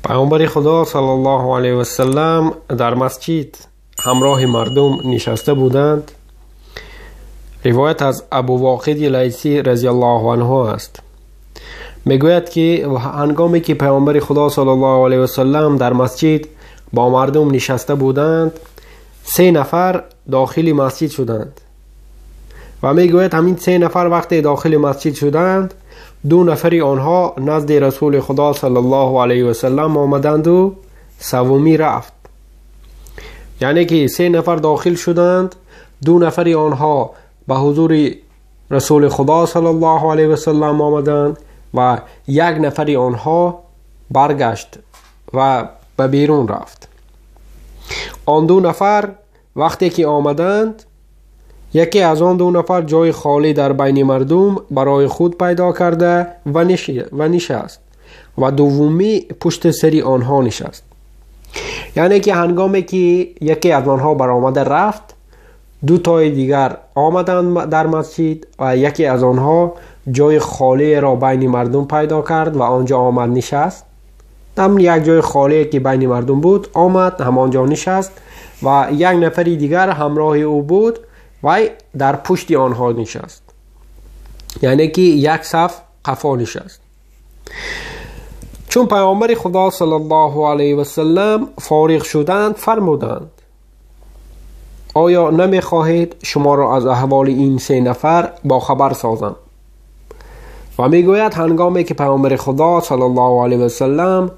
پیامبر خدا صلی الله علیه و سلم در مسجد همراه مردم نشسته بودند. روایت از ابو واقد لیثی رضی الله عنه است. میگوید که هنگامی که پیامبر خدا صلی الله علیه و سلم در مسجد با مردم نشسته بودند، 3 نفر داخل مسجد شدند و میگوید همین 3 نفر وقتی داخل مسجد شدند، 2 نفری آنها نزد رسول خدا صلی الله علیه و سلم آمدند و سومی رفت. یعنی که 3 نفر داخل شدند، 2 نفری آنها به حضور رسول خدا صلی الله علیه و سلم آمدند و 1 نفری آنها برگشت و به بیرون رفت. آن 2 نفر وقتی که آمدند، یکی از آن 2 نفر جای خالی در بین مردم برای خود پیدا کرده و نشست و دومی پشت سری آنها نشست. یعنی که هنگامی که یکی از آنها برآمده رفت، 2 تای دیگر آمدند در مسجد و یکی از آنها جای خالی را بین مردم پیدا کرد و آنجا آمد نشست. هم یک جای خالی که بین مردم بود آمد همانجا نشست و 1 نفری دیگر همراه او بود و در پشت آنها نشست. یعنی که 1 صف قفا نشست. چون پیامبر خدا صلی الله علیه و سلم فارغ شدند، فرمودند: آیا نمیخواهید شما را از احوال این 3 نفر با خبر سازم؟ و میگوید هنگامی که پیامبر خدا صلی الله علیه و سلم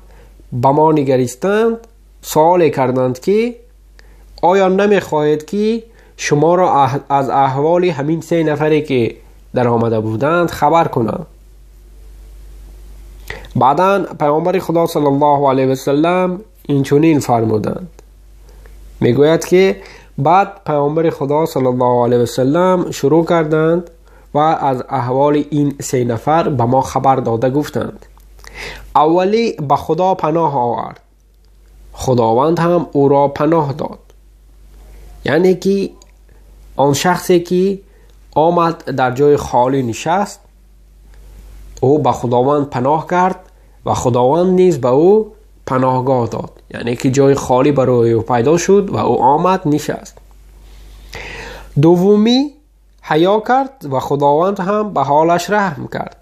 به ما نگریستند، سوال کردند که آیا نمیخواهید که شما را از احوال همین 3 نفری که در آمده بودند خبر کنم؟ بعداً پیامبر خدا صلی الله علیه و سلم این چنین فرمودند. میگوید که بعد پیامبر خدا صلی الله علیه و سلم شروع کردند و از احوال این 3 نفر به ما خبر داده گفتند: اولی به خدا پناه آورد، خداوند هم او را پناه داد. یعنی که آن شخصی که آمد در جای خالی نشست، او به خداوند پناه کرد و خداوند نیز به او پناهگاه داد. یعنی که جای خالی برای او پیدا شد و او آمد نشست. دومی حیا کرد و خداوند هم به حالش رحم کرد.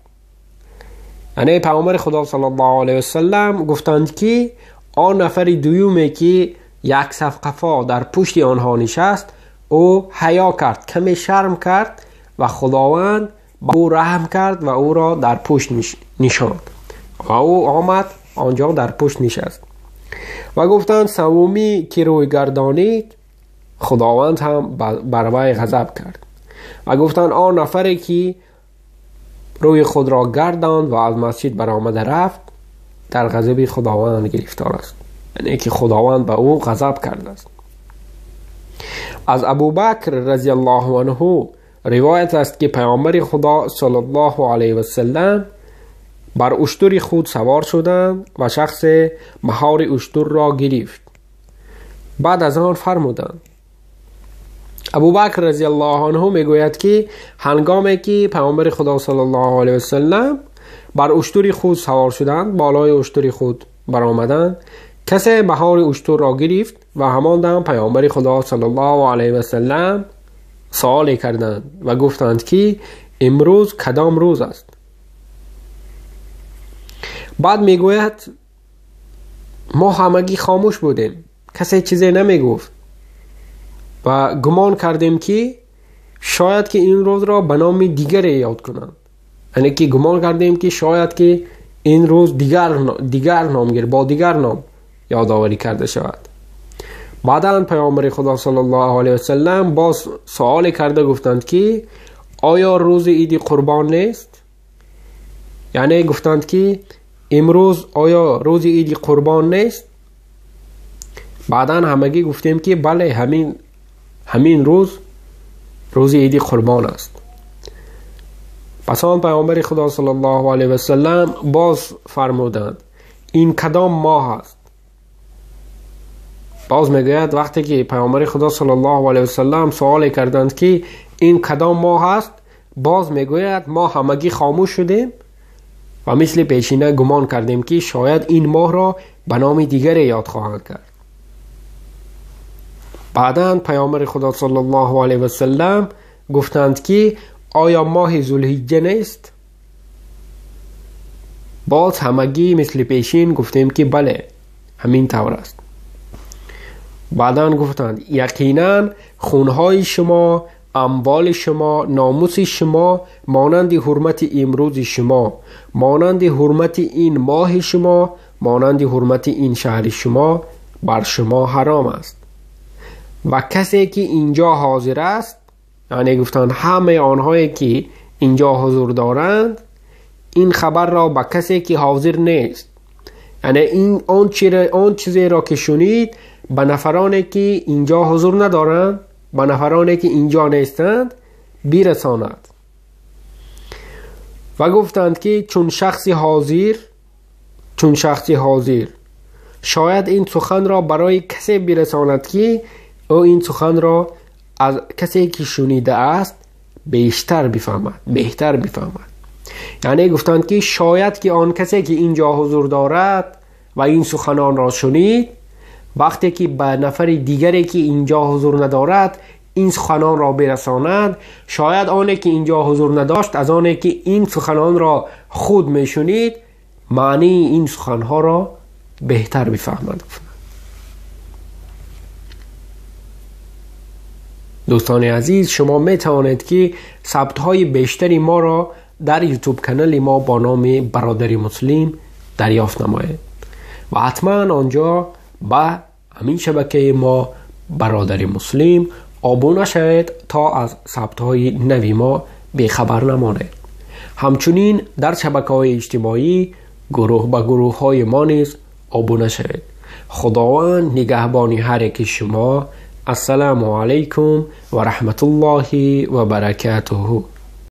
یعنی پیامبر خدا صلی الله علیه و سلم گفتند که آن نفر دومی که 1 صف قفا در پشت آنها نشست، او حیا کرد، کمی شرم کرد و خداوند به او رحم کرد و او را در پشت نشاند و او آمد آنجا در پشت نشست. و گفتند سومی که روی گردانید، خداوند هم بر وی غضب کرد. و گفتند آن نفری که روی خود را گرداند و از مسجد برآمده رفت، در غضب خداوند گرفتار است. یعنی که خداوند به او غضب کرده است. از ابو بکر رضی الله عنه روایت است که پیامبر خدا صلی الله علیه و سلم بر اشتر خود سوار شدند و شخص مهار اشتر را گرفت. بعد از آن فرمودند. ابو بکر رضی الله عنه میگوید که هنگامی که پیامبر خدا صلی الله علیه و سلم بر اشتر خود سوار شدند، بالای اشتر خود برآمدند، کسی مهار اشتر را گرفت و همان دم پیامبر خدا صلی الله علیه و سلم سوال کردند و گفتند که امروز کدام روز است؟ بعد میگوید ما همگی خاموش بودیم، کسی چیزی نمیگفت و گمان کردیم که شاید که این روز را به نام دیگری یاد کنند. یعنی که گمان کردیم که شاید که این روز دیگر نامگیر با دیگر نام یادآوری کرده شود. بعداً پیامبر خدا صلی الله علیه و سلم باز سوال کرده گفتند که آیا روز عید قربان نیست؟ یعنی گفتند که امروز آیا روز عید قربان نیست؟ بعداً همگی گفتیم که بله، همین روز عید قربان است. پس آن پیامبر خدا صلی الله علیه و سلم باز فرمودند این کدام ماه است؟ باز میگوید وقتی که پیامبر خدا صلی الله علیه و سلم سوال کردند که این کدام ماه است، باز میگوید ما همگی خاموش شدیم و مثل پیشینه گمان کردیم که شاید این ماه را به نام دیگری یاد خواهند کرد. بعداً پیامبر خدا صلی الله علیه و سلم گفتند که آیا ماه ذوالحجه نیست؟ باز همگی مثل پیشین گفتیم که بله، همین طور است. بعداً گفتند یقیناً خونهای شما، اموال شما، ناموس شما مانند حرمت امروز شما، مانند حرمت این ماه شما، مانند حرمت این شهر شما بر شما حرام است. و کسی که اینجا حاضر است، یعنی گفتند همه آنهایی که اینجا حضور دارند، این خبر را به کسی که حاضر نیست، یعنی این آن چیزی را که شنید به نفرانی که اینجا حضور ندارند، به نفرانی که اینجا نیستند برساند. و گفتند که چون شخصی حاضر شاید این سخن را برای کسی برساند که او این سخن را از کسی که شنیده است بهتر بفهمد. یعنی گفتند که شاید که آن کسی که اینجا حضور دارد و این سخنان را شنید، وقتی که به نفر دیگری که اینجا حضور ندارد این سخنان را برساند، شاید آنی که اینجا حضور نداشت از آنی که این سخنان را خود میشنید معنی این سخنها را بهتر بفهمد. دوستان عزیز، شما می توانید که ثبت های بیشتری ما را در یوتیوب کانال ما با نام برادر مسلم دریافت نمایید و حتما آنجا با همین شبکه ما برادر مسلم آبونه شوید تا از ثبت های نوی ما بیخبر نمانید. همچنین در شبکه های اجتماعی گروه به گروه های ما نیز آبونه شوید. خداوند نگهبان هر یک شما. السلام علیکم و رحمت الله و برکاته.